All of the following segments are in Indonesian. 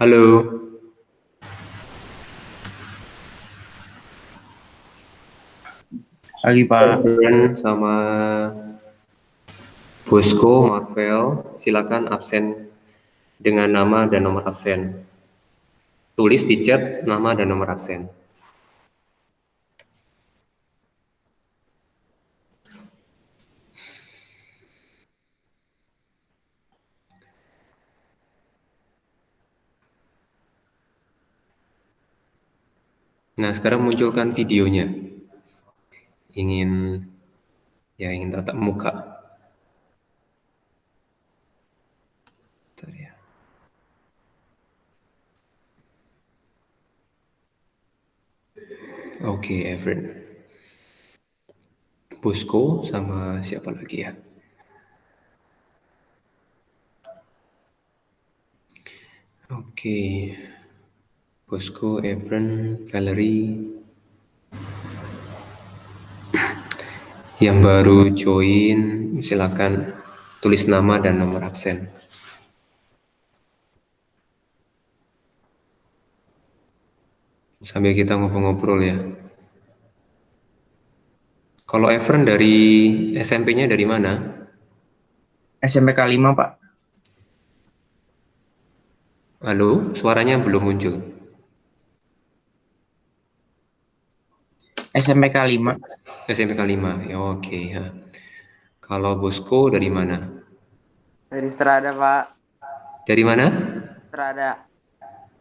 Halo, Pagi Pak. Bren sama Bosco Marvel, silakan absen dengan nama dan nomor absen. Tulis di chat nama dan nomor absen. Nah, sekarang munculkan videonya. Ingin tatap muka. Bentar ya. Oke, Everett. Bosco sama siapa lagi ya? Oke, Bosco, Everett, Valerie. Yang baru join, silakan tulis nama dan nomor absen. Sambil kita ngobrol-ngobrol ya. Kalau Everett dari SMP-nya dari mana? SMPK 5 Pak. Halo, suaranya belum muncul. SMPK 5. SMPK 5, ya oke. Ya. Kalau Bosco dari mana? Dari Strada, Pak. Dari mana? Strada.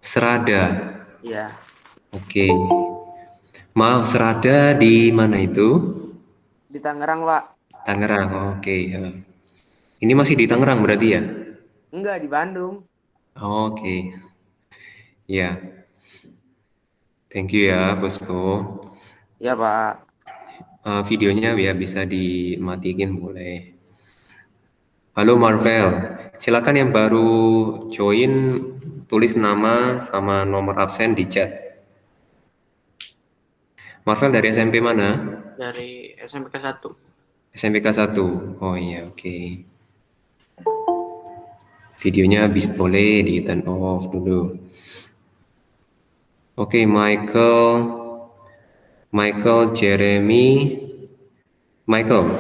Serada. Iya. Oke. Maaf, Serada di mana itu? Di Tangerang, Pak. Tangerang, oke. Ya. Ini masih di Tangerang berarti ya? Enggak, di Bandung. Oke. Ya, thank you ya, Bosco. Iya, Pak. Videonya ya bisa dimatiin boleh. Halo Marvel, silakan yang baru join tulis nama sama nomor absen di chat. Marvel dari SMP mana? Dari SMPK 1. SMPK 1. Oh iya, oke. Videonya boleh di turn off dulu. Oke, Jeremy, Michael,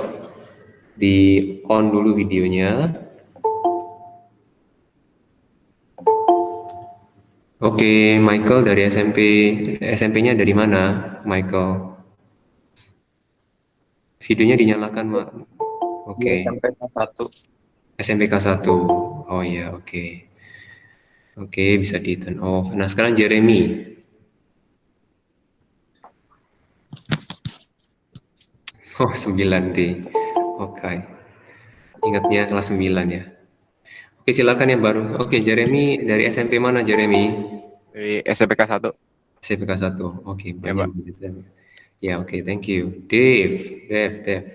di on dulu videonya. Oke, Michael dari SMP-nya dari mana, Michael? Videonya dinyalakan, Mak. Di Oke, SMPK 1. SMPK 1. Oh iya, oke. Oke, bisa di turn off. Nah, sekarang Jeremy. Oh, 9 D. Oke. Ingatnya kelas 9 ya. Oke, silakan yang baru. Oke, Jeremy dari SMP mana, Jeremy? Dari SMPK 1 SMPK 1. Oke, ya banyak. Pak. Ya, oke, thank you. Dev. Dev.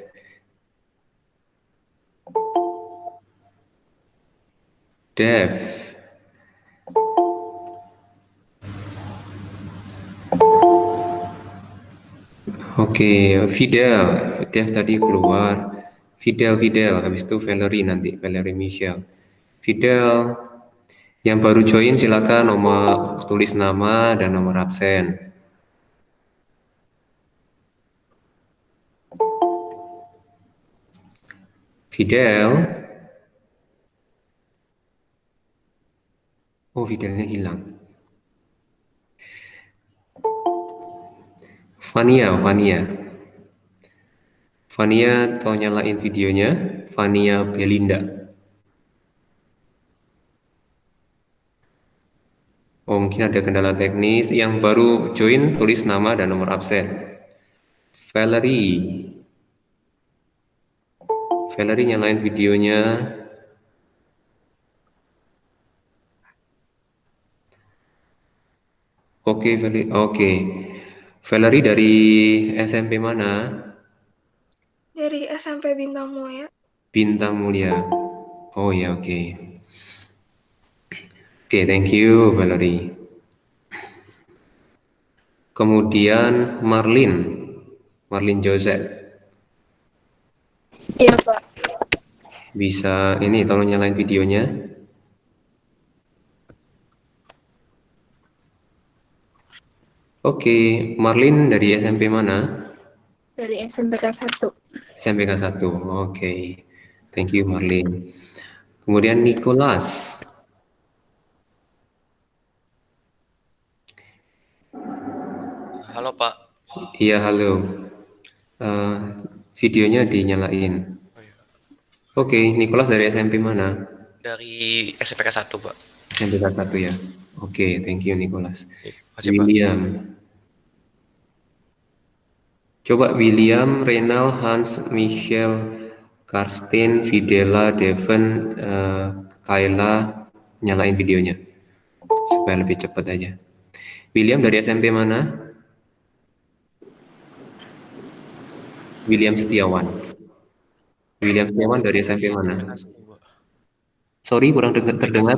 Oke, Fidel. Dev tadi keluar. Fidel. Habis itu Valerie nanti. Valerie Michelle. Fidel. Yang baru join silakan nomor tulis nama dan nomor absen. Fidel. Oh, Fidelnya hilang. Vania. Vania, tolong nyalain videonya. Vania Belinda. Oh, mungkin ada kendala teknis. Yang baru join tulis nama dan nomor absen. Valerie. Valerie nyalain videonya. Oke, Valerie. Oke. Valerie dari SMP mana? Dari SMP Bintang Mulia. Bintang Mulia. Oh ya, oke. Oke, thank you, Valerie. Kemudian Marlin Joseph. Iya, Pak. Bisa ini tolong nyalain videonya. Oke, Marlin dari SMP mana? Dari SMPK 1. SMPK 1. Oke. Thank you Marlin. Kemudian Nicholas. Halo Pak. Iya, halo. Eh, videonya dinyalain. Oh, iya. Oke, Nicholas dari SMP mana? Dari SMPK 1 Pak. SMPK 1 ya. Oke, thank you Nicholas. Makasih Pak. William. Coba William, Renal, Hans, Michelle, Karsten, Videla, Devon, Kayla, nyalain videonya supaya lebih cepat aja. William dari SMP mana? William Setiawan. William Setiawan dari SMP mana? Sorry, kurang terdengar.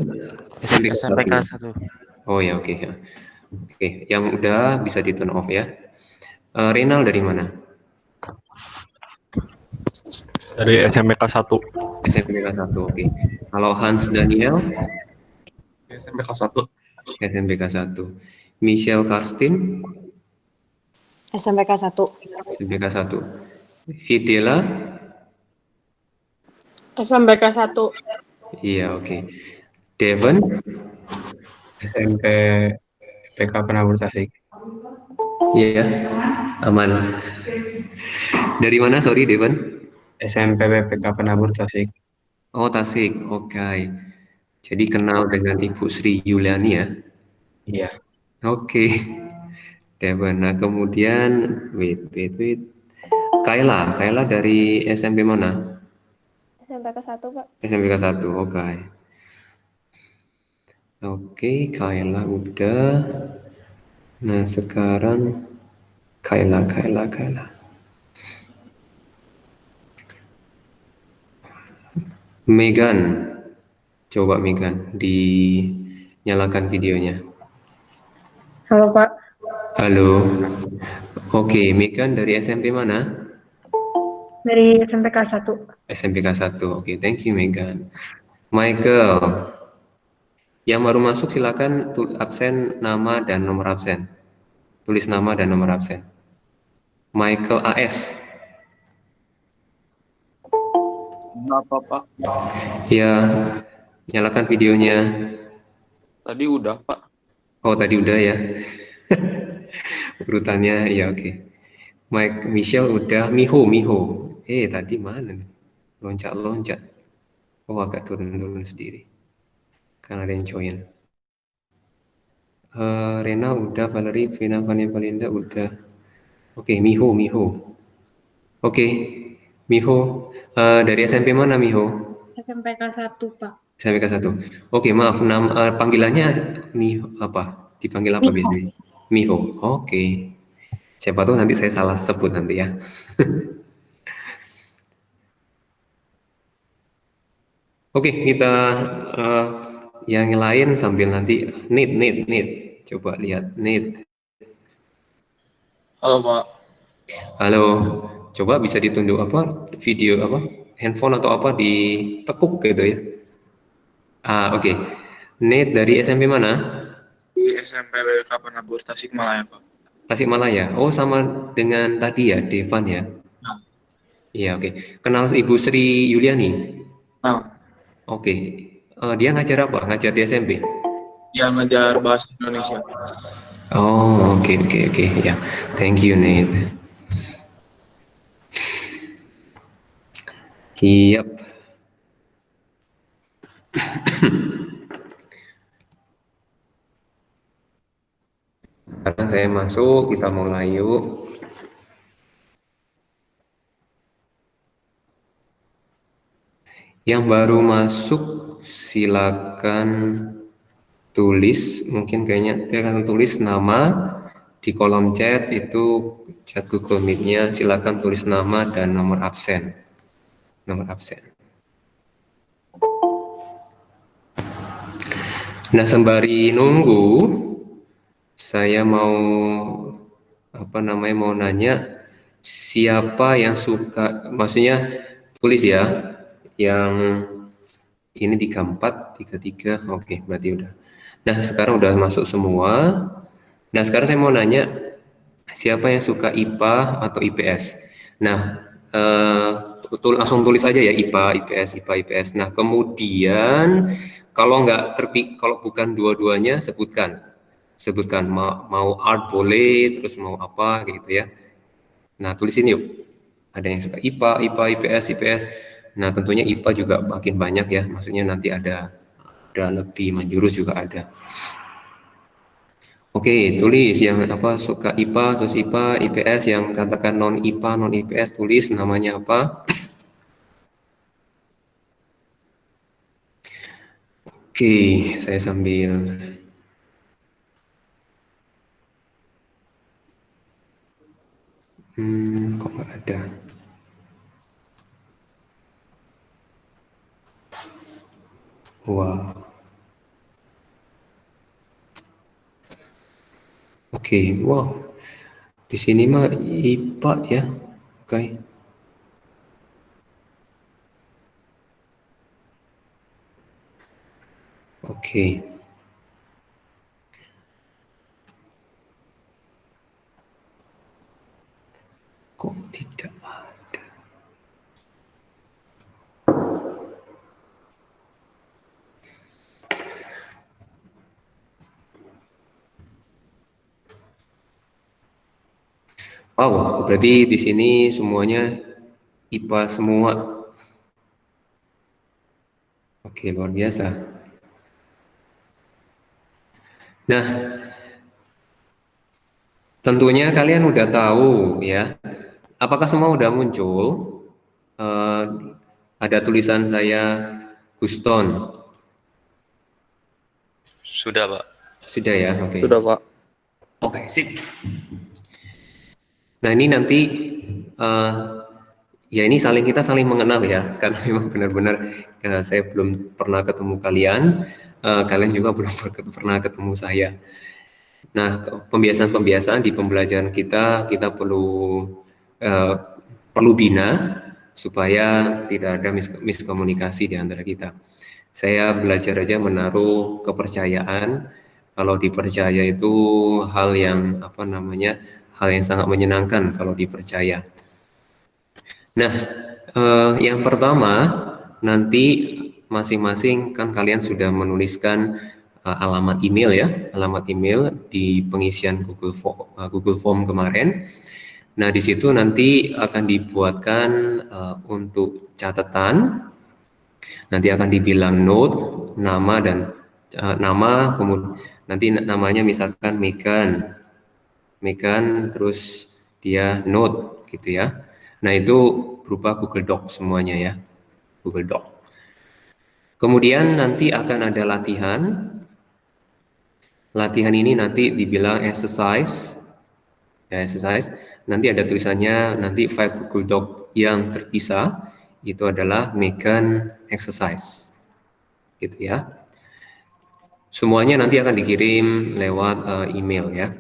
SMP SMPK 1. 1. Oh ya, oke ya. Oke, yang udah bisa di turn off ya. Renal dari mana? Dari SMPK 1. SMPK 1, oke. Kalau Hans Daniel? SMPK 1. SMPK 1. Michelle Karsten? SMPK 1. SMPK 1. Videla? SMPK 1. Iya, oke. Devon? SMP PK Penabur Tasik. Iya, aman. Dari mana, sorry, Devon? SMP PK Penabur Tasik. Oh, Tasik, oke. Jadi kenal dengan Ibu Sri Yuliani ya? Iya. Oke. Devon. Nah, kemudian, wait. Kayla dari SMP mana? SMPK 1, Pak. SMPK 1, oke. Oke, Kayla udah. Nah, sekarang Kayla. Megan. Coba Megan, dinyalakan videonya. Halo Pak, Halo. Oke, Megan dari SMP mana? dari SMPK 1. SMPK 1. Oke, thank you Megan. Michael. Yang baru masuk silakan absen nama dan nomor absen. Tulis nama dan nomor absen. Michael AS. Berapa Pak? Ya, nyalakan videonya. Tadi udah Pak. Oh, tadi udah ya. Urutannya ya oke. Mike Michelle udah, Miho. Tadi mana nih? Loncat. Oh, agak turun sendiri. Karena ada yang join. Rena udah, Valerie, Vina, Valinda udah. Oke, Miho. Oke, Miho. Dari SMP mana Miho? SMPK 1, Pak. SMPK 1. Oke, maaf, panggilannya Miho apa? Dipanggil apa Miho. biasanya? Miho. Oke. Siapa tahu nanti saya salah sebut nanti ya. Oke, kita yang lain sambil nanti Nit. Coba lihat Nit. Halo Pak. Halo. Coba bisa ditunduk apa? Video apa? Handphone atau apa ditekuk gitu ya. Oke. Nit dari SMP mana? Di SMP PK Penabur Tasik Malaya Pak. Tasikmalaya. Oh, sama dengan tadi ya, Devan ya. Nah. Iya, oke. Kenal Ibu Sri Yuliani? Nah, Oke. Dia ngajar apa? Ngajar di SMP? yang ngajar bahasa Indonesia. Oh, oke. Ya, thank you, Nate. Yap. Sekarang saya masuk, kita mulai yuk. Yang baru masuk, silakan tulis, mungkin kayaknya dia akan tulis nama di kolom chat itu chat Google Meet-nya, silakan tulis nama dan nomor absen. Nah, sembari nunggu, saya mau mau nanya siapa yang suka, maksudnya tulis ya, yang ini 34, 33, oke berarti udah. Nah, sekarang udah masuk semua. Nah, sekarang saya mau nanya, siapa yang suka IPA atau IPS? Nah, langsung tulis aja ya IPA, IPS, IPA, IPS. Nah, kemudian kalau bukan dua-duanya, sebutkan mau art boleh, terus mau apa gitu ya. Nah, tulisin yuk. Ada yang suka IPA, IPA, IPS, IPS. Nah, tentunya IPA juga makin banyak ya. Maksudnya nanti ada lebih menjurus juga ada. Oke, tulis yang apa suka IPA, terus IPA, IPS, yang katakan non IPA, non IPS, tulis namanya apa. Oke, saya sambil kok nggak ada. Wah. Oke, wow. Di sini mah IPA ya. Oke. Oke. Kok tidak ada? Wow, berarti di sini semuanya IPA semua. Oke, luar biasa. Nah, tentunya kalian udah tahu ya. Apakah semua udah muncul? Ada tulisan saya Houston. Sudah, Pak. Sudah ya, oke. Sudah, Pak. Oke, sip. Nah, ini nanti ya ini kita saling mengenal ya, karena memang benar-benar saya belum pernah ketemu kalian, kalian juga belum pernah ketemu saya. Nah, pembiasaan-pembiasaan di pembelajaran kita perlu bina supaya tidak ada miskomunikasi di antara kita. Saya belajar aja menaruh kepercayaan. Kalau dipercaya itu hal yang hal yang sangat menyenangkan kalau dipercaya. Nah, yang pertama nanti masing-masing kan kalian sudah menuliskan alamat email ya, alamat email di pengisian Google Form kemarin. Nah, di situ nanti akan dibuatkan untuk catatan. Nanti akan dibilang note, nama dan nama, kemudian nanti namanya misalkan Megan, terus dia note gitu ya. Nah, itu berupa Google Doc semuanya ya, Google Doc. Kemudian nanti akan ada latihan. Latihan ini nanti dibilang exercise. Ya, exercise. Nanti ada tulisannya, nanti file Google Doc yang terpisah itu adalah Megan exercise. Gitu ya. Semuanya nanti akan dikirim lewat email ya.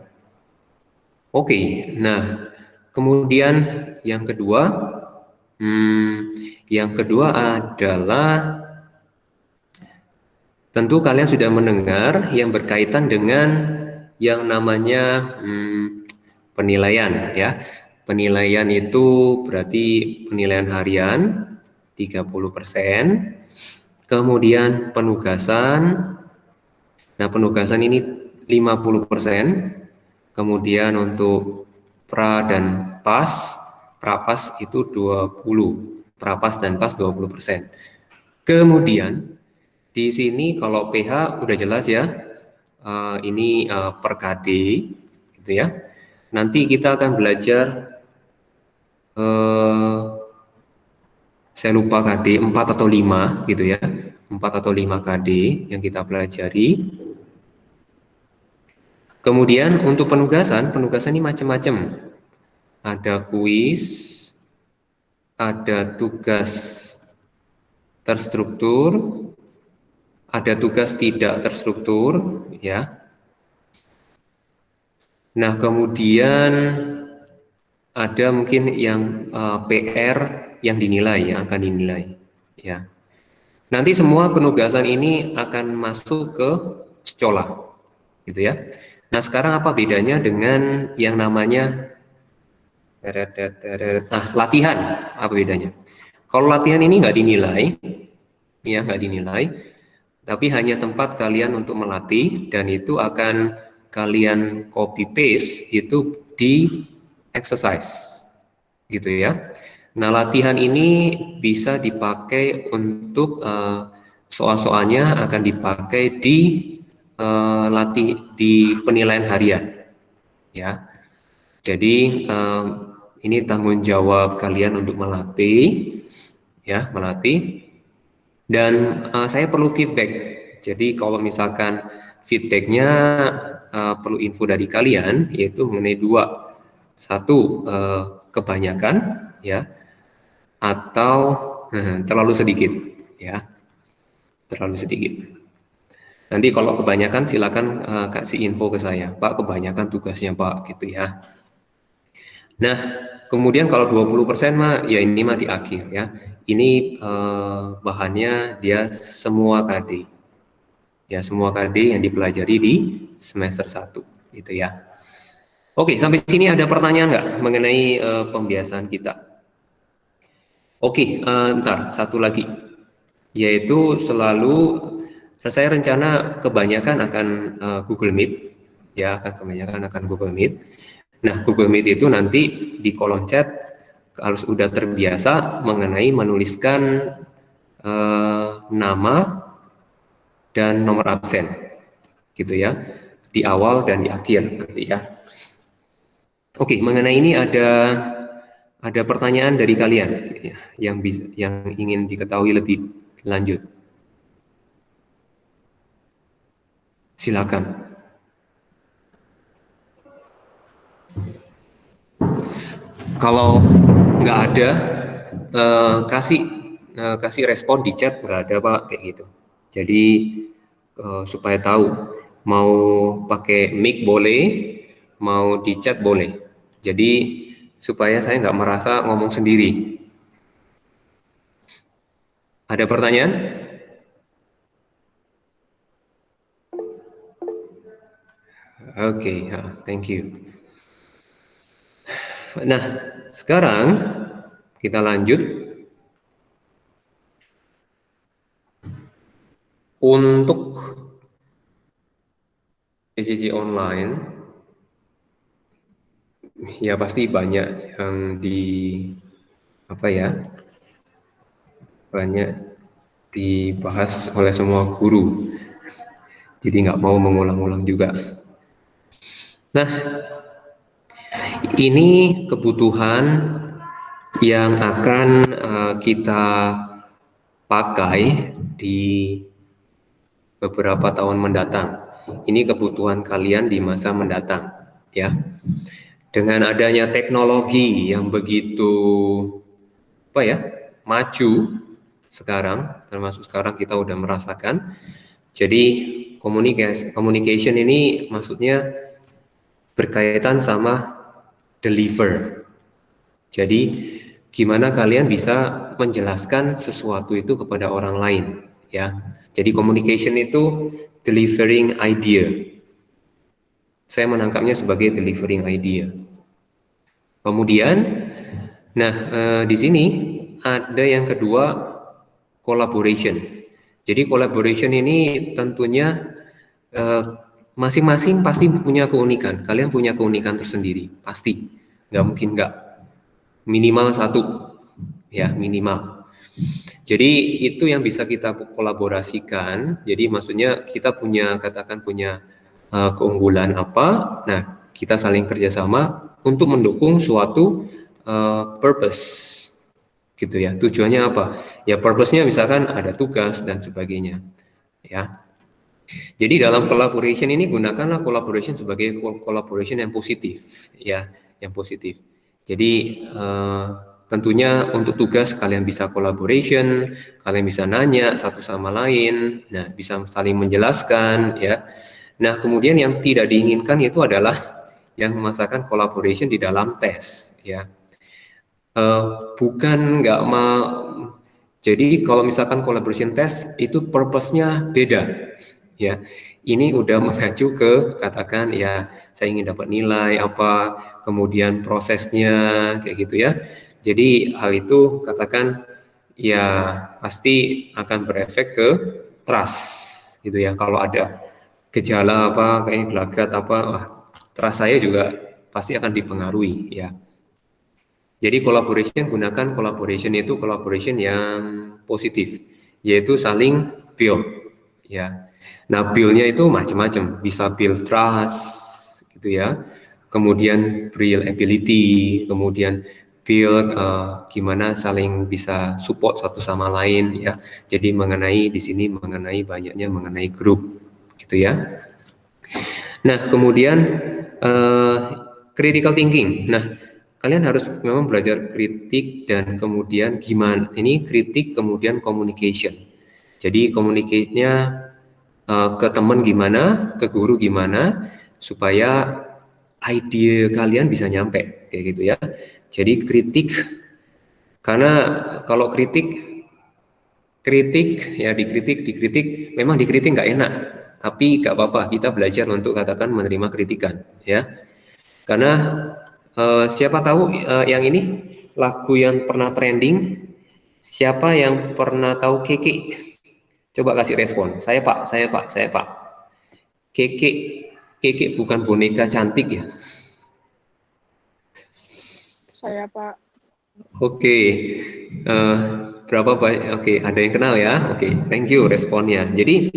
Oke, nah kemudian yang kedua adalah tentu kalian sudah mendengar yang berkaitan dengan yang namanya penilaian ya. Penilaian itu berarti penilaian harian 30%, kemudian penugasan. Nah, penugasan ini 50%. Kemudian untuk pra dan pas, prapas itu 20, prapas dan pas 20%. Kemudian di sini kalau PH udah jelas ya, ini per KD gitu ya. Nanti kita akan belajar, saya lupa KD 4 atau 5 gitu ya, 4 atau 5 KD yang kita pelajari. Kemudian untuk penugasan ini macam-macam. Ada kuis, ada tugas terstruktur, ada tugas tidak terstruktur, ya. Nah, kemudian ada mungkin yang PR yang dinilai, yang akan dinilai, ya. Nanti semua penugasan ini akan masuk ke sekolah, gitu ya. Nah, sekarang apa bedanya dengan yang namanya latihan? Apa bedanya? Kalau latihan ini nggak dinilai, ya nggak dinilai, tapi hanya tempat kalian untuk melatih dan itu akan kalian copy paste itu di exercise, gitu ya. Nah, latihan ini bisa dipakai untuk soal-soalnya akan dipakai di di penilaian harian, ya. Jadi ini tanggung jawab kalian untuk melatih, ya, melatih. Dan saya perlu feedback. Jadi kalau misalkan feedbacknya perlu info dari kalian, yaitu mengenai dua, satu kebanyakan, ya, atau terlalu sedikit, ya, terlalu sedikit. Nanti kalau kebanyakan silakan kasih info ke saya, Pak, kebanyakan tugasnya Pak, gitu ya. Nah, kemudian kalau 20% mah ya ini mah di akhir ya. Ini bahannya dia semua KD. Ya, semua KD yang dipelajari di semester 1 gitu ya. Oke, sampai sini ada pertanyaan nggak mengenai pembiasaan kita? Oke, ntar satu lagi. Yaitu selalu saya rencana kebanyakan akan Google Meet, ya, akan kebanyakan akan Google Meet. Nah, Google Meet itu nanti di kolom chat harus udah terbiasa mengenai menuliskan nama dan nomor absen, gitu ya, di awal dan di akhir nanti ya. Oke, mengenai ini ada pertanyaan dari kalian yang ingin diketahui lebih lanjut. Silakan. Kalau nggak ada, kasih respon di chat, nggak ada Pak, kayak gitu. Jadi supaya tahu mau pakai mic boleh, mau di chat boleh. Jadi supaya saya nggak merasa ngomong sendiri. Ada pertanyaan? Oke, thank you. Nah, sekarang kita lanjut untuk PJJ online. Ya pasti banyak yang banyak dibahas oleh semua guru. Jadi nggak mau mengulang-ulang juga. Nah, ini kebutuhan yang akan kita pakai di beberapa tahun mendatang. Ini kebutuhan kalian di masa mendatang, ya. Dengan adanya teknologi yang begitu maju sekarang, termasuk sekarang kita udah merasakan. Jadi communication ini maksudnya berkaitan sama deliver. Jadi gimana kalian bisa menjelaskan sesuatu itu kepada orang lain, ya. Jadi communication itu delivering idea. Saya menangkapnya sebagai delivering idea. Kemudian, di sini ada yang kedua, collaboration. Jadi collaboration ini tentunya masing-masing pasti punya keunikan. Kalian punya keunikan tersendiri, pasti. Nggak mungkin nggak. Minimal satu, ya minimal. Jadi itu yang bisa kita kolaborasikan. Jadi maksudnya kita punya keunggulan apa. Nah, kita saling kerjasama untuk mendukung suatu purpose, gitu ya. Tujuannya apa? Ya purpose-nya misalkan ada tugas dan sebagainya, ya. Jadi dalam collaboration ini gunakanlah collaboration sebagai collaboration yang positif, ya, yang positif. Jadi tentunya untuk tugas kalian bisa collaboration, kalian bisa nanya satu sama lain, nah bisa saling menjelaskan, ya. Nah kemudian yang tidak diinginkan itu adalah yang memaksakan collaboration di dalam tes, ya. Bukan nggak mau. Jadi kalau misalkan collaboration test itu purpose-nya beda, ya. Ini udah mengacu ke katakan ya saya ingin dapat nilai apa, kemudian prosesnya kayak gitu ya. Jadi hal itu katakan ya pasti akan berefek ke trust gitu ya. Kalau ada gejala apa kayak gelagat apa, wah, trust saya juga pasti akan dipengaruhi ya. Jadi gunakan collaboration itu collaboration yang positif, yaitu saling build ya. Nah, build-nya itu macam-macam, bisa build trust gitu ya. Kemudian build ability, kemudian build gimana saling bisa support satu sama lain ya. Jadi di sini mengenai banyaknya mengenai grup gitu ya. Nah, kemudian critical thinking. Nah, kalian harus memang belajar kritik dan kemudian gimana ini kritik kemudian communication. Jadi communicate-nya ke teman gimana, ke guru gimana supaya ide kalian bisa nyampe kayak gitu ya. Jadi kritik, karena kalau kritik ya dikritik memang dikritik nggak enak, tapi nggak apa-apa, kita belajar untuk katakan menerima kritikan ya. Karena siapa tahu yang ini lagu yang pernah trending, siapa yang pernah tahu Keke? Coba kasih respon. Saya Pak. Keke bukan boneka cantik ya. Saya Pak. Oke, berapa banyak? Oke, ada yang kenal ya. Oke, thank you responnya. Jadi,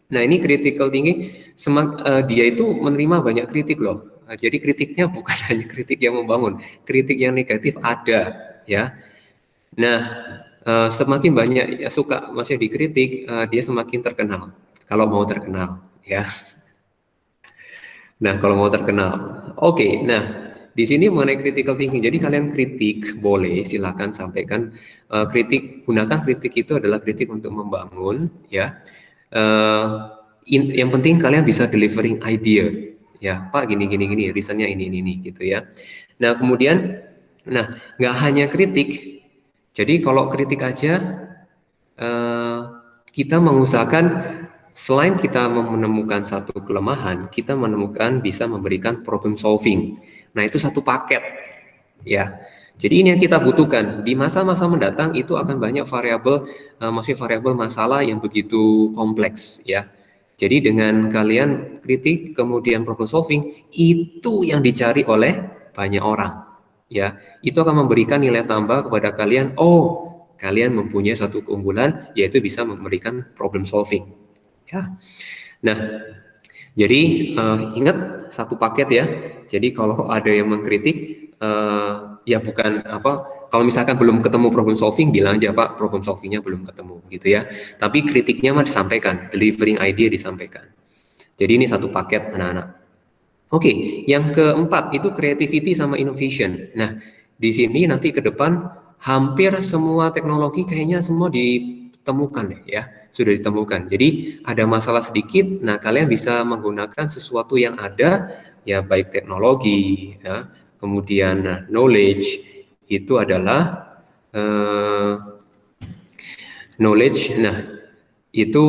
nah ini critical thinking, dia itu menerima banyak kritik loh. Jadi kritiknya bukan hanya kritik yang membangun, kritik yang negatif ada ya. Nah, semakin banyak suka masih dikritik, dia semakin terkenal. Kalau mau terkenal ya. Nah, kalau mau terkenal, oke. Nah, di sini mengenai critical thinking, jadi kalian kritik boleh, silakan sampaikan gunakan kritik itu adalah kritik untuk membangun, ya. Yang penting kalian bisa delivering idea, ya, Pak, gini, reasonnya ini, gitu ya. Nah, kemudian, nggak hanya kritik, jadi kalau kritik aja, kita mengusahakan selain kita menemukan satu kelemahan, kita bisa memberikan problem solving. Nah, itu satu paket ya. Jadi ini yang kita butuhkan di masa-masa mendatang, itu akan banyak variabel masalah yang begitu kompleks ya. Jadi dengan kalian kritik kemudian problem solving, itu yang dicari oleh banyak orang ya. Itu akan memberikan nilai tambah kepada kalian. Oh, kalian mempunyai satu keunggulan, yaitu bisa memberikan problem solving ya. Nah, jadi ingat satu paket ya. Jadi kalau ada yang mengkritik, ya bukan kalau misalkan belum ketemu problem solving, bilang aja Pak, problem solvingnya belum ketemu gitu ya. Tapi kritiknya mah disampaikan, delivering idea disampaikan. Jadi ini satu paket anak-anak. Oke, yang keempat itu creativity sama innovation. Nah, di sini nanti ke depan hampir semua teknologi kayaknya semua ditemukan ya. Sudah ditemukan. Jadi ada masalah sedikit, nah kalian bisa menggunakan sesuatu yang ada, ya baik teknologi, ya, kemudian knowledge, itu adalah knowledge, nah itu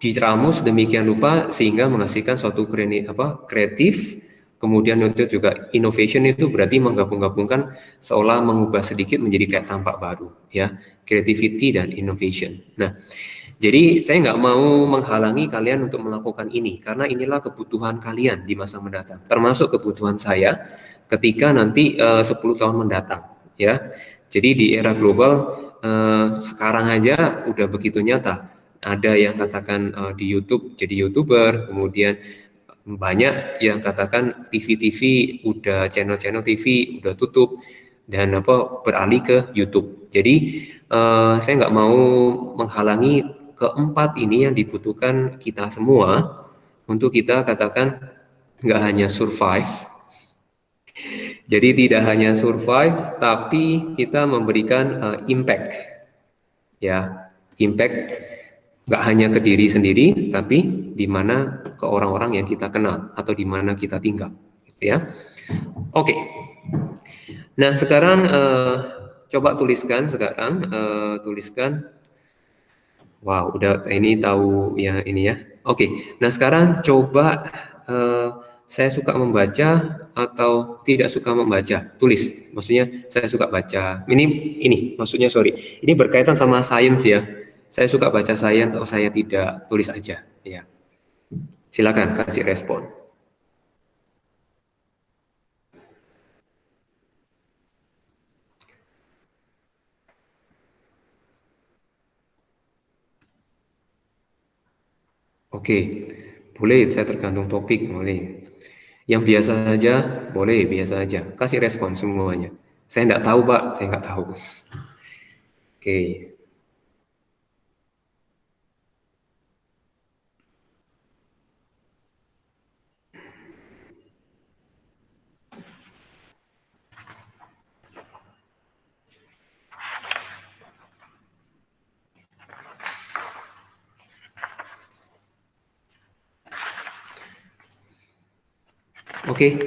diramu sedemikian rupa sehingga menghasilkan suatu kreatif, kemudian itu juga innovation itu berarti menggabung-gabungkan seolah mengubah sedikit menjadi kayak tampak baru, ya, creativity dan innovation. Nah, jadi saya nggak mau menghalangi kalian untuk melakukan ini, karena inilah kebutuhan kalian di masa mendatang, termasuk kebutuhan saya ketika nanti 10 tahun mendatang, ya. Jadi di era global sekarang aja udah begitu nyata. Ada yang katakan di YouTube jadi YouTuber, kemudian banyak yang katakan TV udah channel-channel TV udah tutup dan beralih ke YouTube. Jadi saya nggak mau menghalangi keempat ini yang dibutuhkan kita semua untuk kita katakan nggak hanya survive. Jadi tidak hanya survive, tapi kita memberikan impact, ya, impact nggak hanya ke diri sendiri, tapi di mana ke orang-orang yang kita kenal atau di mana kita tinggal, ya. Oke. Nah sekarang coba tuliskan sekarang, tuliskan. Wow, udah ini tahu ya ini ya. Oke, nah sekarang coba saya suka membaca atau tidak suka membaca. Tulis, maksudnya saya suka baca. Ini maksudnya sorry. Ini berkaitan sama sains ya. Saya suka baca sains atau saya tidak. Tulis aja. Ya, silakan kasih respon. Oke, boleh. Saya tergantung topik, boleh. Yang biasa saja, boleh biasa aja. Kasih respon semuanya. Saya nggak tahu, Pak. Saya nggak tahu. Oke. Oke,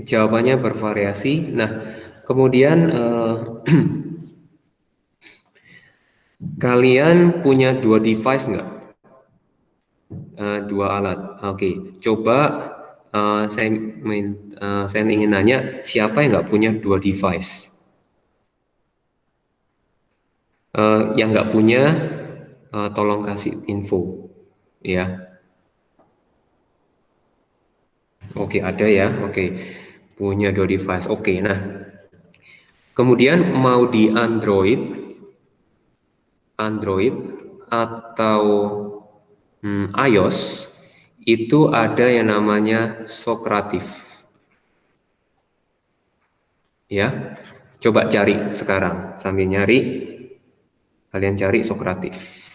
jawabannya bervariasi. Nah, kemudian kalian punya dua device nggak? Dua alat. Oke, coba saya ingin nanya siapa yang nggak punya dua device? Yang nggak punya, tolong kasih info, ya. Oke, ada ya. Oke, punya dua device. Oke, nah, kemudian mau di Android atau iOS itu ada yang namanya Socrative. Ya, coba cari sekarang sambil nyari, kalian cari Socrative.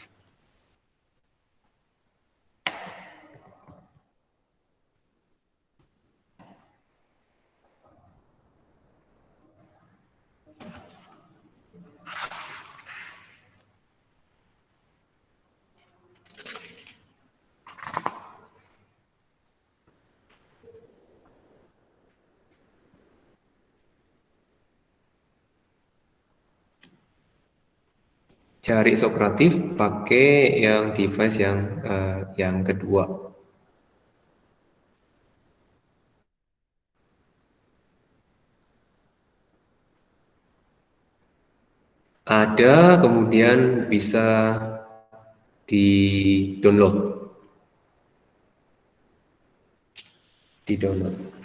Cari Socrative pakai yang device yang kedua. Ada, kemudian bisa di-download. Di-download.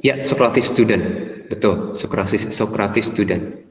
Ya, Socrative Student. Betul, Socrative Student.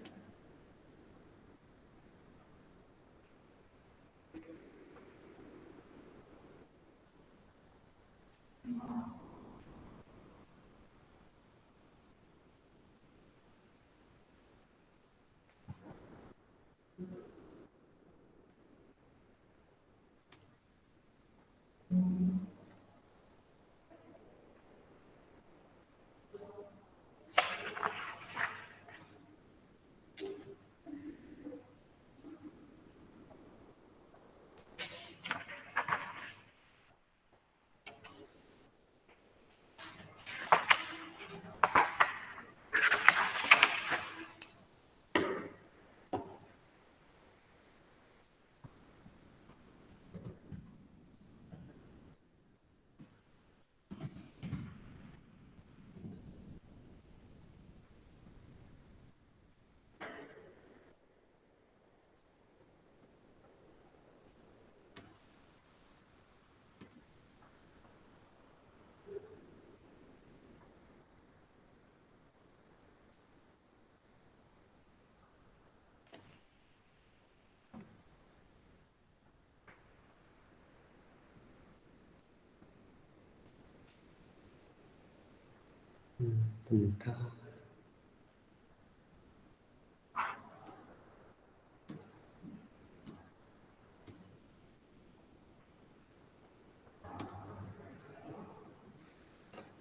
Bentar.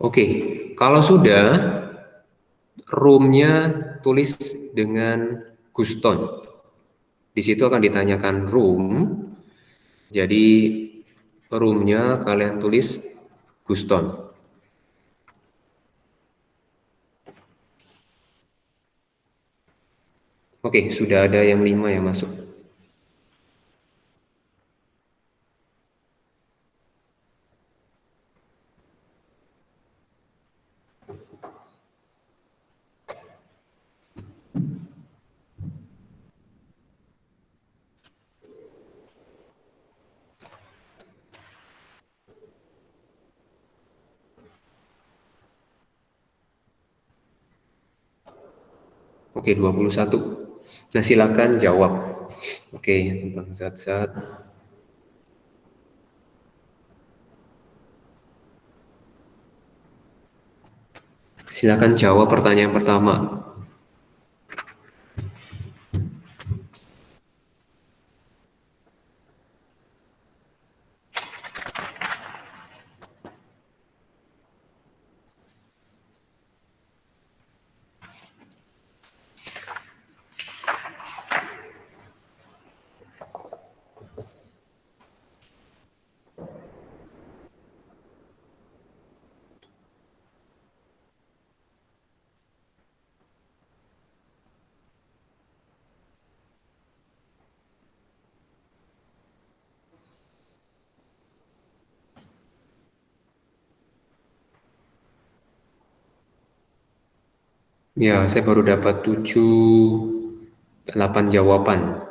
Oke, kalau sudah, room-nya tulis dengan Guston. Di situ akan ditanyakan room, jadi room-nya kalian tulis Guston. Oke, sudah ada yang 5 yang masuk. Oke, 21. Nah, silakan jawab. Oke, tentang zat-zat. Silakan jawab pertanyaan pertama. Ya, saya baru dapat 8 jawaban.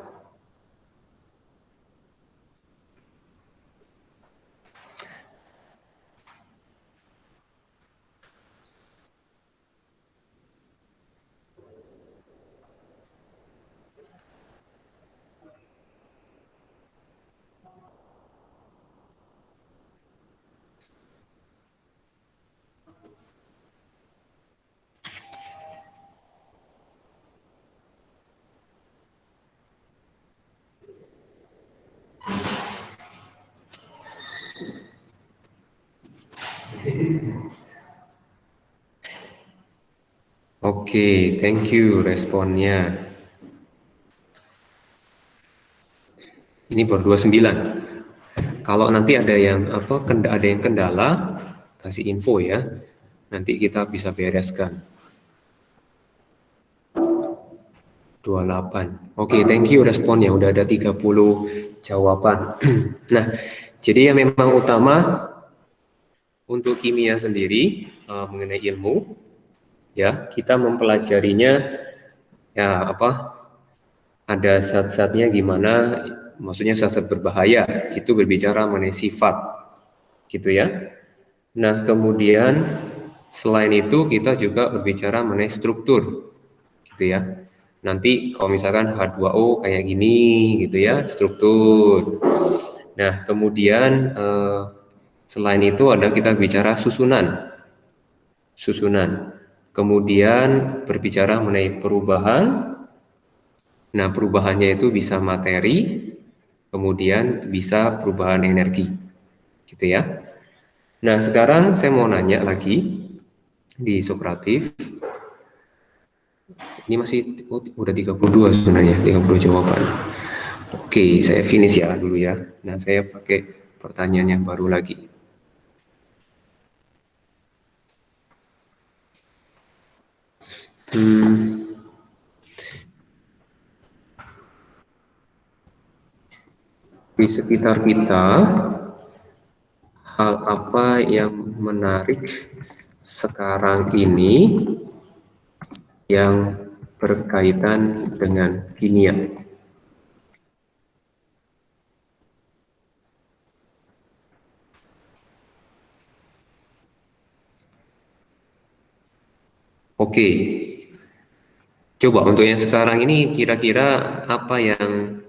Oke, thank you responnya. Ini baru 29. Kalau nanti ada yang kendala, kasih info ya. Nanti kita bisa bereskan. 28. Oke, thank you responnya. Udah ada 30 jawaban. Nah, jadi yang memang utama untuk kimia sendiri mengenai ilmu, ya kita mempelajarinya ya ada zat-zatnya gimana, maksudnya zat-zat berbahaya itu berbicara mengenai sifat, gitu ya. Nah, kemudian selain itu kita juga berbicara mengenai struktur, gitu ya. Nanti kalau misalkan H2O kayak gini, gitu ya, struktur. Nah, kemudian selain itu ada kita bicara susunan. Kemudian berbicara mengenai perubahan. Nah, perubahannya itu bisa materi, kemudian bisa perubahan energi. Gitu ya. Nah, sekarang saya mau nanya lagi di Sokratif. Ini masih udah 32 sebenarnya, 30 jawaban. Oke, saya finish ya dulu ya. Nah, saya pakai pertanyaan yang baru lagi. Di sekitar kita, hal apa yang menarik sekarang ini yang berkaitan dengan kimia? Oke, coba untuk yang sekarang ini kira-kira apa yang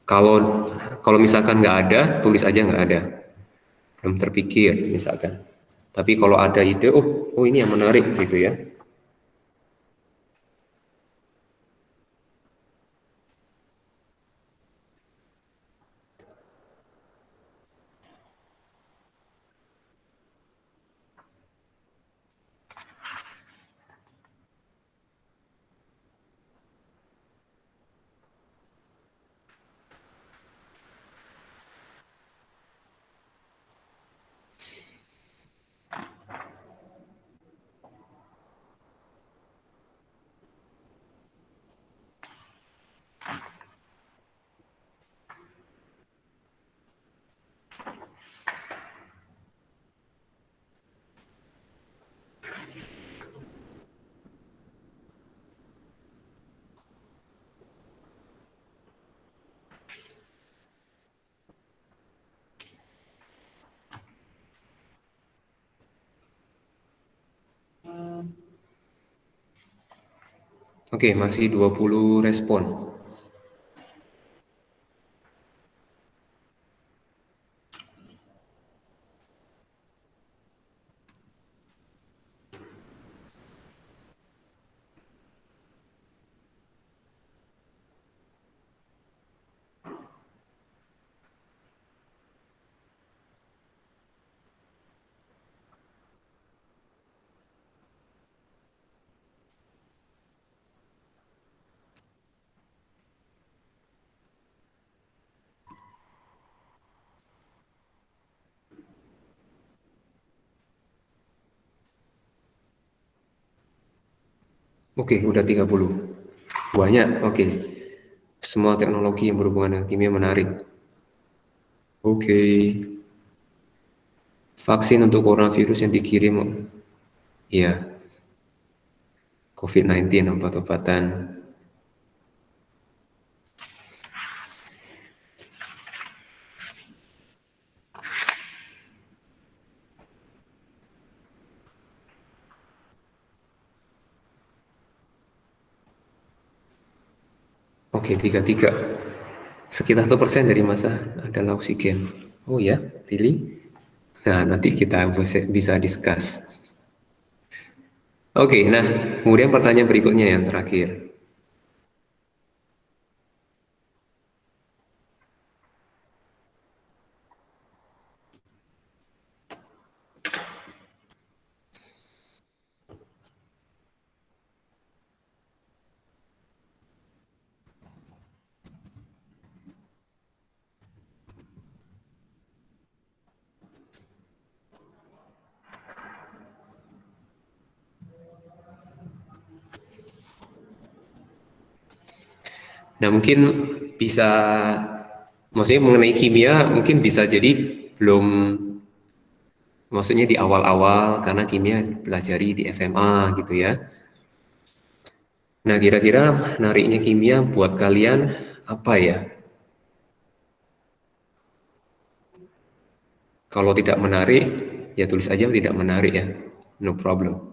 kalau misalkan nggak ada, tulis aja nggak ada, belum terpikir misalkan. Tapi kalau ada ide, oh ini yang menarik gitu ya. Oke, masih 20 respon. Oke, udah 30. Banyak, oke. Semua teknologi yang berhubungan dengan kimia menarik. Oke. Vaksin untuk coronavirus yang dikirim, ya, COVID-19, obat-obatan. Oke, 33. Sekitar 1% dari massa adalah oksigen. Oh ya, really? Nah, nanti kita bisa discuss. Oke, nah, kemudian pertanyaan berikutnya yang terakhir. Nah, mungkin bisa, maksudnya mengenai kimia, mungkin bisa jadi belum, maksudnya di awal-awal, karena kimia dipelajari di SMA gitu ya. Nah, kira-kira menariknya kimia buat kalian apa ya? Kalau tidak menarik, ya tulis aja tidak menarik ya, no problem.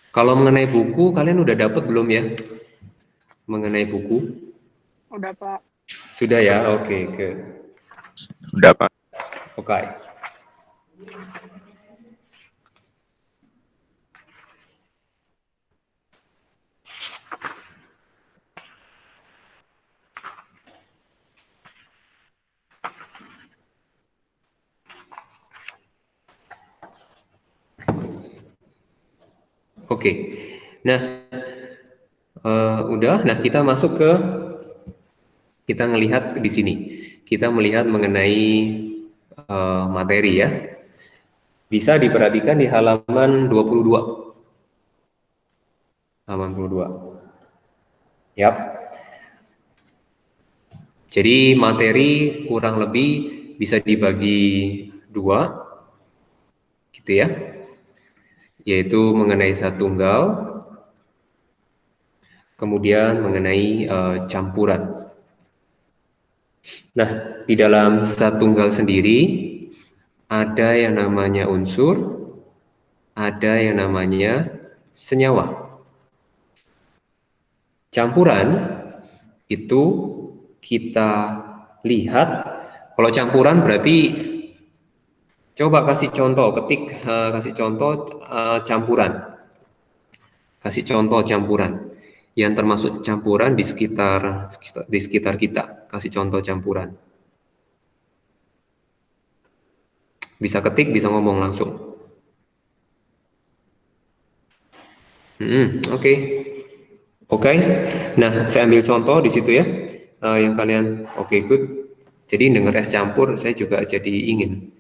Kalau mengenai buku, kalian udah dapat belum ya? Mengenai buku? Udah, Pak. Sudah ya? Oke, good. Udah, Pak. Oke. Oke. Nah, udah. Nah, kita masuk ke, kita ngelihat di sini. Kita melihat mengenai materi ya. Bisa diperhatikan di halaman 22. Halaman 22. Yap. Jadi materi kurang lebih bisa dibagi dua, gitu ya. Yaitu mengenai zat tunggal, kemudian mengenai campuran. Nah, di dalam zat tunggal sendiri ada yang namanya unsur, ada yang namanya senyawa. Campuran itu kita lihat, kalau campuran berarti coba kasih contoh, ketik kasih contoh campuran. Kasih contoh campuran yang termasuk campuran di sekitar kita. Kasih contoh campuran. Bisa ketik, bisa ngomong langsung. Oke. Oke. Nah, saya ambil contoh di situ ya. Yang kalian good. Jadi dengar es campur, saya juga jadi ingin.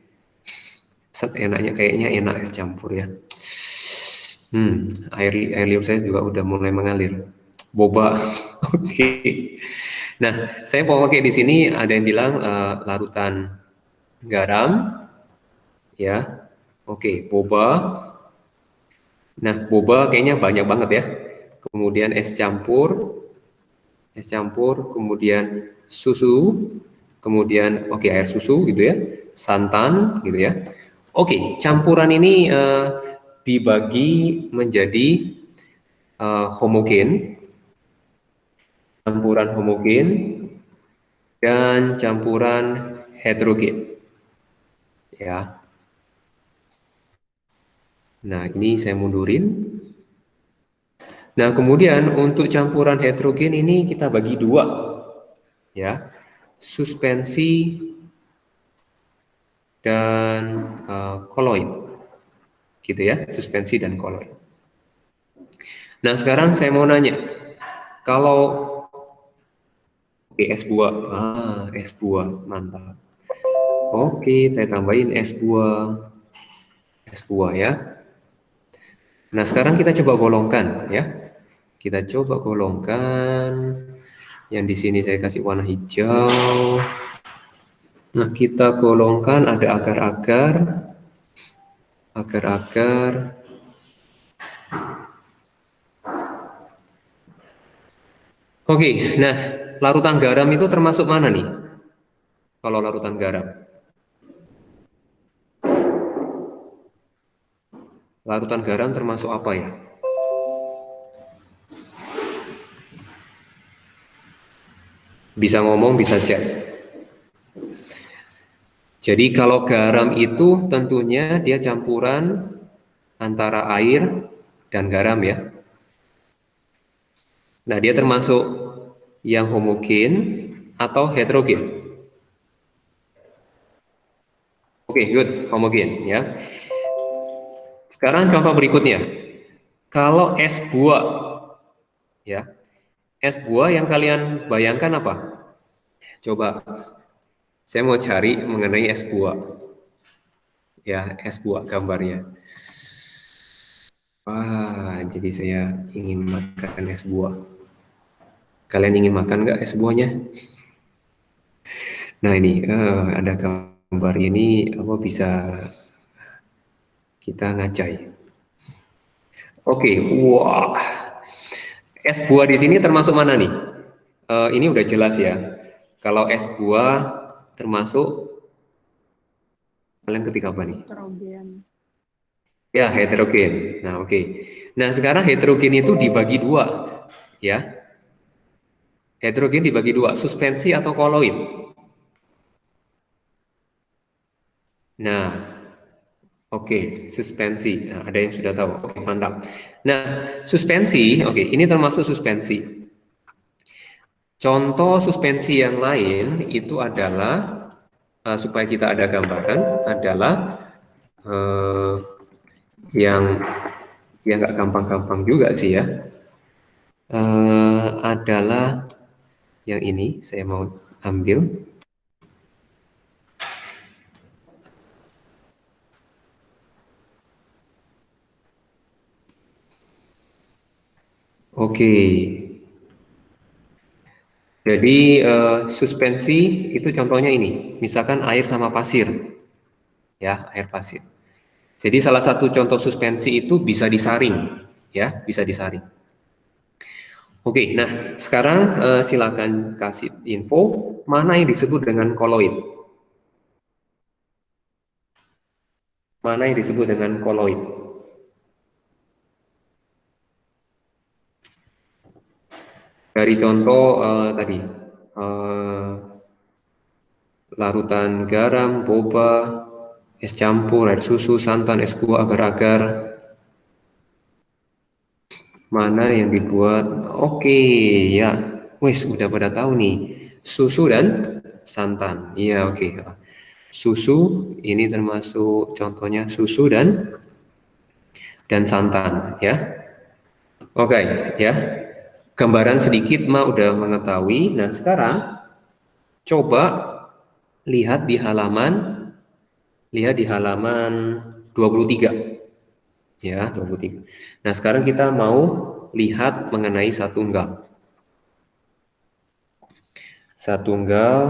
Enaknya kayaknya enak es campur ya. Air liur saya juga udah mulai mengalir. Boba. Oke. Nah, saya mau pakai di sini ada yang bilang larutan garam, ya. Oke, boba. Nah, boba kayaknya banyak banget ya. Kemudian es campur, kemudian susu, kemudian air susu gitu ya, santan gitu ya. Oke, campuran ini dibagi menjadi homogen, campuran homogen, dan campuran heterogen. Ya. Nah, ini saya mundurin. Nah, kemudian untuk campuran heterogen ini kita bagi dua. Ya. Suspensi dan koloid. Gitu ya, suspensi dan koloid. Nah, sekarang saya mau nanya. Kalau es buah. Es buah, mantap. Oke, saya tambahin es buah. Es buah ya. Nah, sekarang kita coba golongkan ya. Kita coba golongkan. Yang di sini saya kasih warna hijau. Nah, kita golongkan ada agar-agar. Agar-agar. Oke, nah larutan garam itu termasuk mana nih? Kalau larutan garam. Larutan garam termasuk apa ya? Bisa ngomong, bisa chat. Jadi kalau garam itu tentunya dia campuran antara air dan garam ya. Nah, dia termasuk yang homogen atau heterogen. Oke, good, homogen ya. Sekarang contoh berikutnya. Kalau es buah ya. Es buah yang kalian bayangkan apa? Coba saya mau cari mengenai es buah. Ya, es buah gambarnya. Wah, jadi saya ingin makan es buah. Kalian ingin makan nggak es buahnya? Nah ini ada gambar ini apa bisa kita ngacai. Oke, wah. Es buah di sini termasuk mana nih? Ini udah jelas ya. Kalau es buah termasuk kalian ketik apa nih? Heterogen. Ya, heterogen. Nah, oke. Nah, sekarang heterogen itu dibagi dua, ya. Heterogen dibagi dua, suspensi atau koloid. Nah, oke, suspensi. Nah, ada yang sudah tahu. Oke, mantap. Nah, suspensi, oke, ini termasuk suspensi. Contoh suspensi yang lain itu adalah supaya kita ada gambaran adalah yang nggak gampang-gampang juga sih ya. Adalah yang ini saya mau ambil. Oke. Jadi suspensi itu contohnya ini, misalkan air sama pasir, ya air pasir. Jadi salah satu contoh suspensi itu bisa disaring, ya bisa disaring. Oke, nah sekarang silakan kasih info mana yang disebut dengan koloid. Mana yang disebut dengan koloid? Dari contoh tadi, larutan garam, boba, es campur, air susu, santan, es buah, agar-agar. Mana yang dibuat? Oke, ya. Wes, udah pada tahu nih. Susu dan santan. Iya, oke. Susu ini termasuk contohnya susu dan santan, ya. Oke, ya. Gambaran sedikit mah udah mengetahui. Nah, sekarang coba lihat di halaman 23. Ya, 23. Nah, sekarang kita mau lihat mengenai satunggal. Satunggal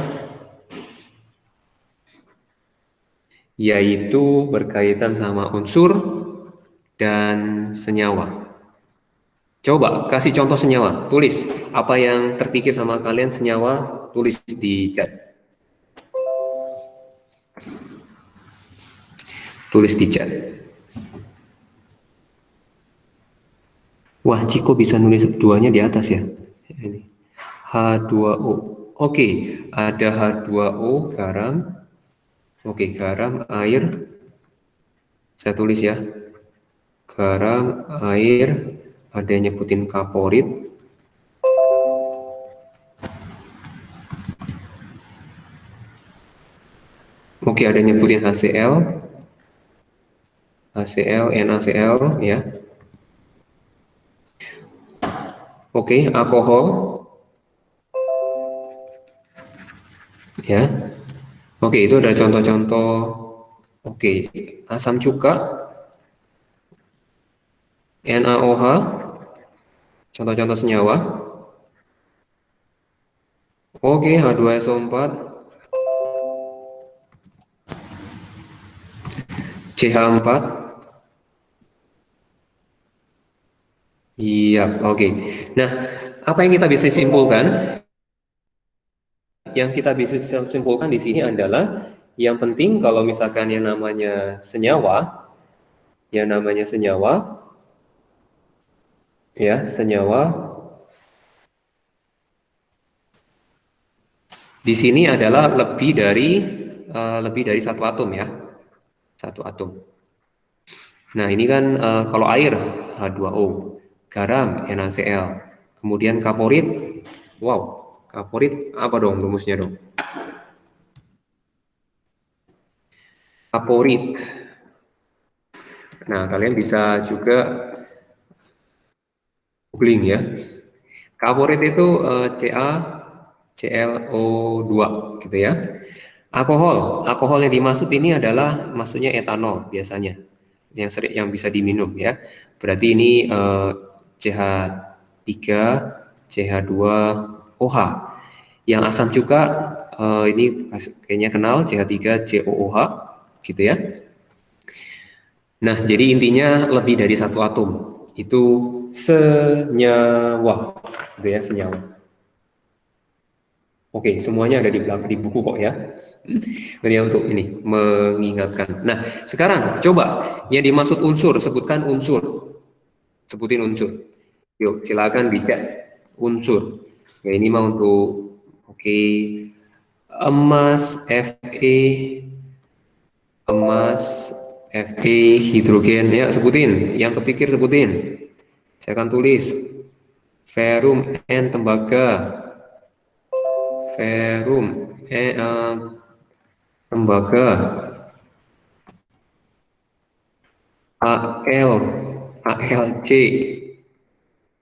yaitu berkaitan sama unsur dan senyawa. Coba kasih contoh senyawa, tulis apa yang terpikir sama kalian senyawa, tulis di chat. Tulis di chat. Wah, Ciko bisa nulis duanya di atas ya. Ini H2O. Oke, ada H2O, garam. Oke, garam, air. Saya tulis ya. Garam, air, ada yang nyebutin kaporit. Oke, ada yang nyebutin HCl. HCl, NaCl ya. Oke, alkohol. Ya. Oke, itu ada contoh-contoh. Oke, asam cuka. NaOH. Contoh-contoh senyawa. Oke, H2SO4. CH4. Iya, oke. Nah, apa yang kita bisa simpulkan? Yang kita bisa simpulkan di sini adalah yang penting kalau misalkan yang namanya senyawa, ya senyawa di sini adalah lebih dari satu atom ya, satu atom. Nah ini kan kalau air H2O, garam NaCl, kemudian kaporit, wow, kaporit apa dong rumusnya dong? Kaporit. Nah kalian bisa juga googling ya. Kaporit itu CaClO2 gitu ya. Alkohol yang dimaksud ini adalah maksudnya etanol biasanya yang bisa diminum ya. Berarti ini CH3, CH2OH. Yang asam cuka ini kayaknya kenal CH3COOH gitu ya. Nah, jadi intinya lebih dari satu atom. Itu senyawa, gitu ya, senyawa. Oke, semuanya ada di belakang di buku kok ya. Ini untuk ini mengingatkan. Nah, sekarang coba yang dimaksud unsur, sebutkan unsur. Sebutin unsur. Yuk, silakan dicek unsur. Ya ini mau untuk emas Fe, hidrogen ya, sebutin. Yang kepikir sebutin. Saya akan tulis ferrum N tembaga. Ferrum tembaga. AlC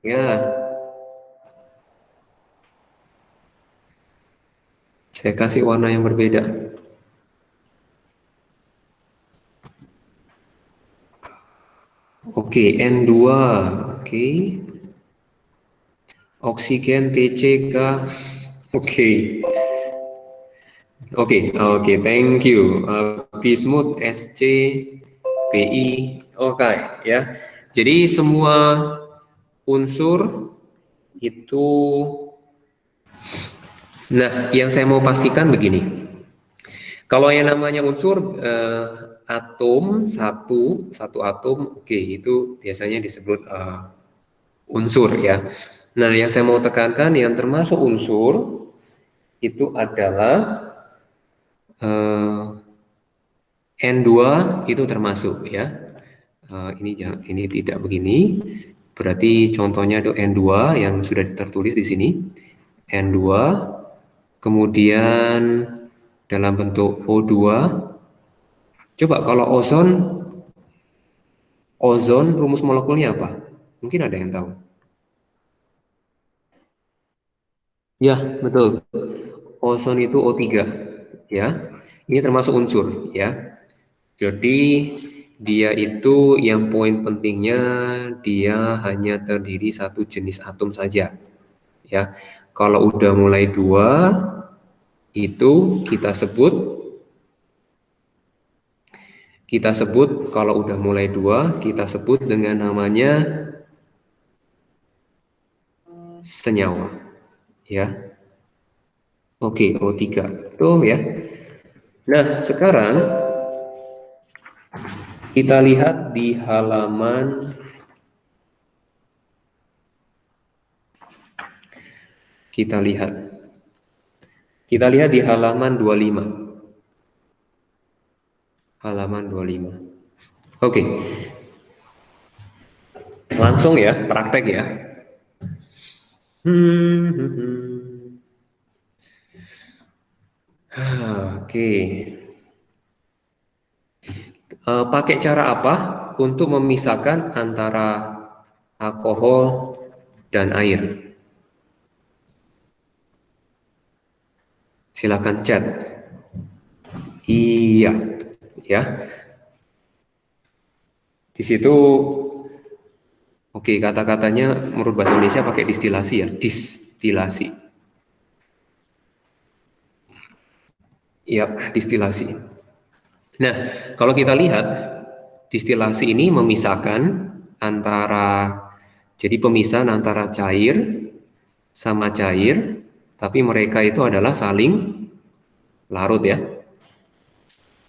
ya. Saya kasih warna yang berbeda. Oke, N2. Oke. Oksigen TCK. Oke. Oke, thank you. Bismut SC BI. Oke, ya. Jadi semua unsur itu. Nah, yang saya mau pastikan begini. Kalau yang namanya unsur atom satu atom, oke, itu biasanya disebut unsur ya. Nah, yang saya mau tekankan yang termasuk unsur itu adalah N2 itu termasuk ya. Ini tidak begini. Berarti contohnya itu N2 yang sudah tertulis di sini. N2, kemudian dalam bentuk O2. Coba kalau ozon rumus molekulnya apa? Mungkin ada yang tahu. Ya, betul. Ozon itu O3, ya. Ini termasuk unsur, ya. Jadi dia itu yang poin pentingnya dia hanya terdiri satu jenis atom saja, ya. Kalau udah mulai dua itu kita sebut kalau udah mulai dua kita sebut dengan namanya senyawa, ya. Oke, O3, betul ya. Nah, sekarang kita lihat di halaman kita lihat di halaman 25. Halaman 25. Oke. Langsung ya, praktek ya. Oke. Pakai cara apa untuk memisahkan antara alkohol dan air? Silakan chat. Iya, ya. Di situ, oke, kata-katanya menurut bahasa Indonesia pakai distilasi ya, distilasi. Iya, distilasi. Nah, kalau kita lihat distilasi ini memisahkan antara, jadi pemisahan antara cair sama cair, tapi mereka itu adalah saling larut ya.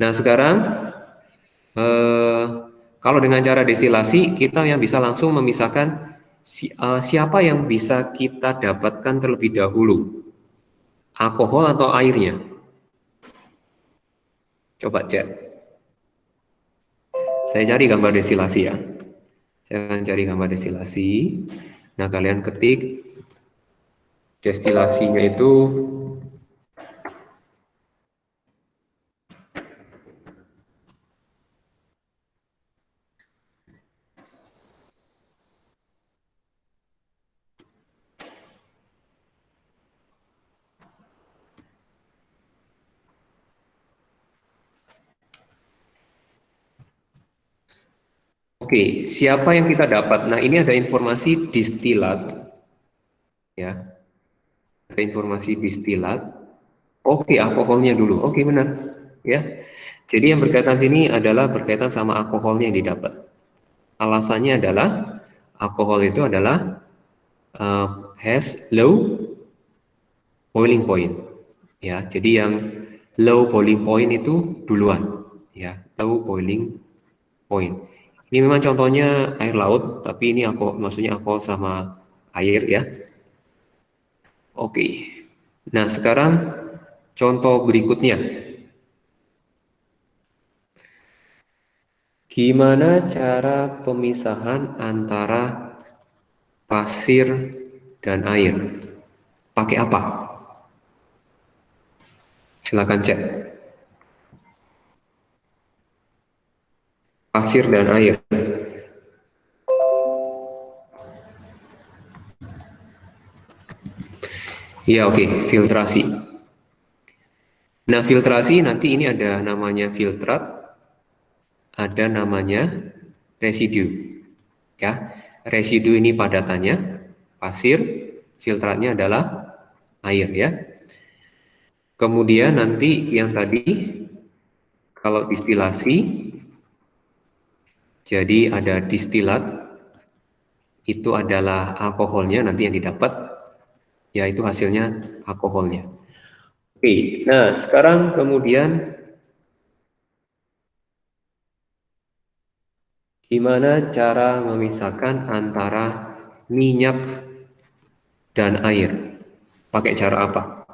Nah, sekarang kalau dengan cara destilasi kita yang bisa langsung memisahkan siapa yang bisa kita dapatkan terlebih dahulu, alkohol atau airnya? Coba cek. Saya cari gambar destilasi ya. Saya akan cari gambar destilasi. Nah, kalian ketik destilasinya itu oke, siapa yang kita dapat? Nah, ini ada informasi distilat. Ya. Ada informasi distilat. Oke, alkoholnya dulu. Oke, benar. Ya. Jadi yang berkaitan ini adalah berkaitan sama alkoholnya yang didapat. Alasannya adalah alkohol itu adalah has low boiling point. Ya, jadi yang low boiling point itu duluan. Ya, low boiling point. Ini memang contohnya air laut, tapi ini maksudnya alkohol sama air ya. Oke. Nah, sekarang contoh berikutnya. Gimana cara pemisahan antara pasir dan air? Pakai apa? Silakan cek. Pasir dan air. Ya, oke, filtrasi. Nah, filtrasi nanti ini ada namanya filtrat, ada namanya residu. Ya, residu ini padatannya pasir, filtratnya adalah air ya. Kemudian nanti yang tadi kalau distilasi jadi ada distilat, itu adalah alkoholnya nanti yang didapat, yaitu hasilnya alkoholnya. Oke, nah sekarang kemudian gimana cara memisahkan antara minyak dan air? Pakai cara apa?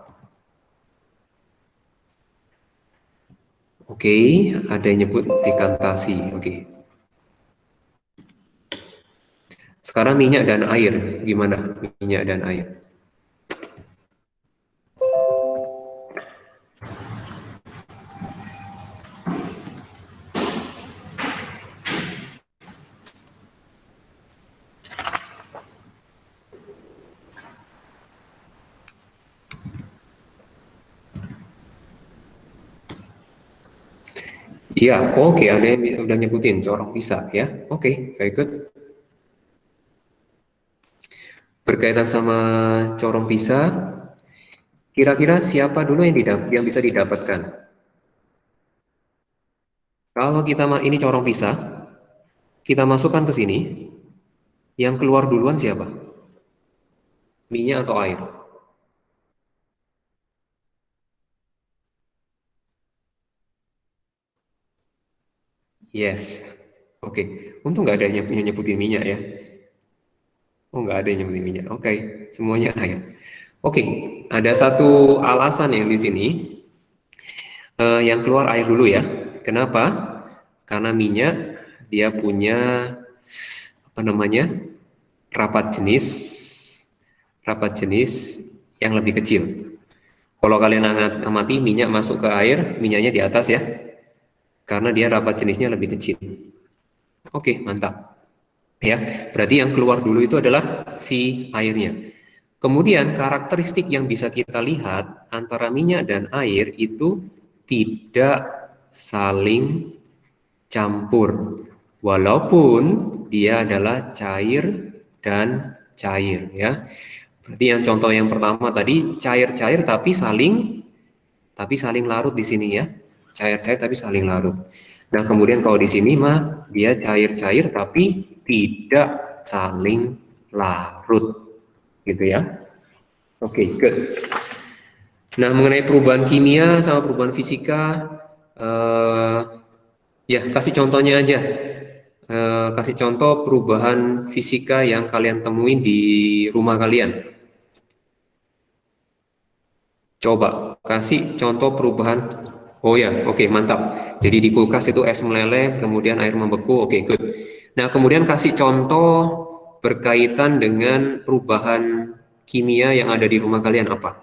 Oke, ada yang nyebut dekantasi. Oke. Sekarang minyak dan air, gimana minyak dan air? Iya, oke, ada yang udah nyebutin corong pisah ya. Oke, very good. Berkaitan sama corong pisah, kira-kira siapa dulu yang bisa didapatkan? Kalau kita ini corong pisah, kita masukkan ke sini, yang keluar duluan siapa? Minyak atau air? Yes. Oke, untung nggak ada yang nyebutin minyak ya. Oh, nggak ada yang nyebutin minyak. Oke, semuanya air. Oke, ada satu alasan yang di sini. Yang keluar air dulu ya. Kenapa? Karena minyak dia punya apa namanya? rapat jenis yang lebih kecil. Kalau kalian amati minyak masuk ke air, minyaknya di atas ya. Karena dia rapat jenisnya lebih kecil. Oke, mantap. Ya, berarti yang keluar dulu itu adalah si airnya. Kemudian karakteristik yang bisa kita lihat antara minyak dan air itu tidak saling campur. Walaupun dia adalah cair dan cair ya. Berarti yang contoh yang pertama tadi cair-cair tapi saling larut di sini ya. Cair-cair tapi saling larut. Nah, kemudian kalau di sini mah dia cair-cair tapi tidak saling larut. Gitu ya. Oke, good. Nah, mengenai perubahan kimia sama perubahan fisika, ya kasih contohnya aja. Kasih contoh perubahan fisika yang kalian temuin di rumah kalian. Coba kasih contoh perubahan. Oh ya, oke, mantap. Jadi di kulkas itu es meleleh, kemudian air membeku. Oke, good. Nah, kemudian kasih contoh berkaitan dengan perubahan kimia yang ada di rumah kalian apa?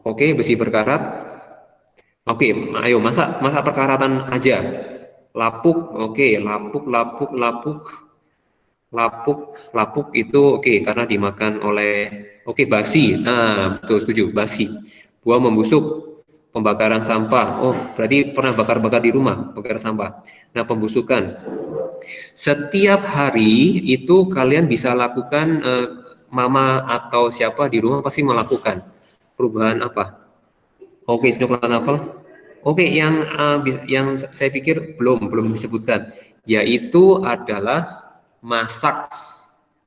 Oke, besi berkarat. Oke, ayo masak perkaratan aja. Lapuk, oke, lapuk itu oke karena dimakan oleh basi. Nah, betul setuju, basi. Buah membusuk, pembakaran sampah. Oh, berarti pernah bakar-bakar di rumah, bakar sampah. Nah, pembusukan. Setiap hari itu kalian bisa lakukan, mama atau siapa di rumah pasti melakukan perubahan apa? Oke, coklat apel. Oke, yang saya pikir belum disebutkan, yaitu adalah masak.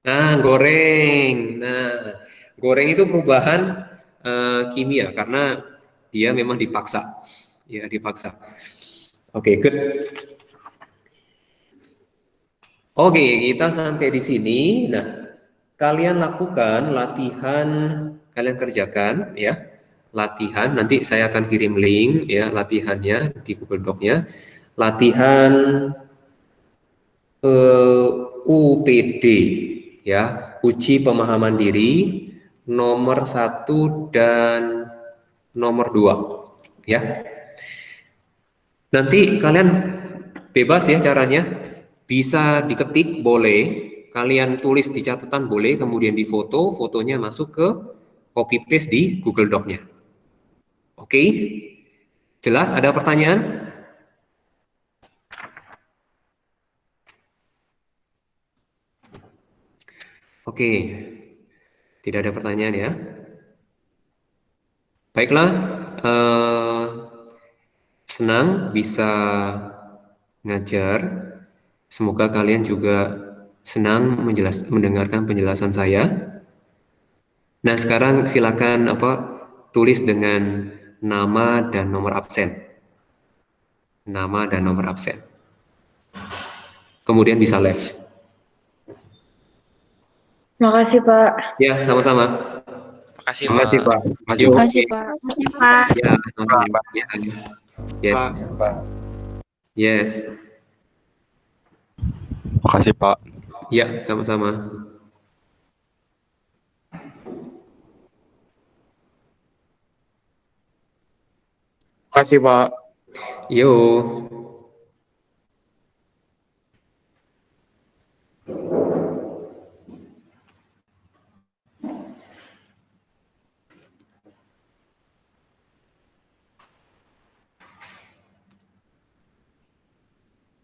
Nah, goreng. Nah, goreng itu perubahan kimia karena dia memang dipaksa. Ya, dipaksa. Oke, good. Oke, kita sampai di sini. Nah, kalian lakukan latihan, kalian kerjakan ya. Latihan, nanti saya akan kirim link ya latihannya di Google Doc-nya. Latihan UPD ya, uji pemahaman diri nomor 1 dan nomor 2 ya. Nanti kalian bebas ya caranya, bisa diketik boleh, kalian tulis di catatan boleh, kemudian difoto, fotonya masuk ke copy paste di Google Doc-nya. Oke, jelas? Ada pertanyaan? Oke, tidak ada pertanyaan ya. Baiklah, senang bisa ngajar. Semoga kalian juga senang mendengarkan penjelasan saya. Nah, sekarang silakan tulis dengan nama dan nomor absen. Nama dan nomor absen. Kemudian bisa live. Makasih, Pak. Ya, sama-sama. Makasih, Makasih, Pak. Makasih, Yuk. Pak. Makasih, Pak. Makasih, Pak. Ya, sama-sama. Ya. Yes. Pak. Yes. Makasih, Pak. Ya, sama-sama. Makasih, Pak. Yo.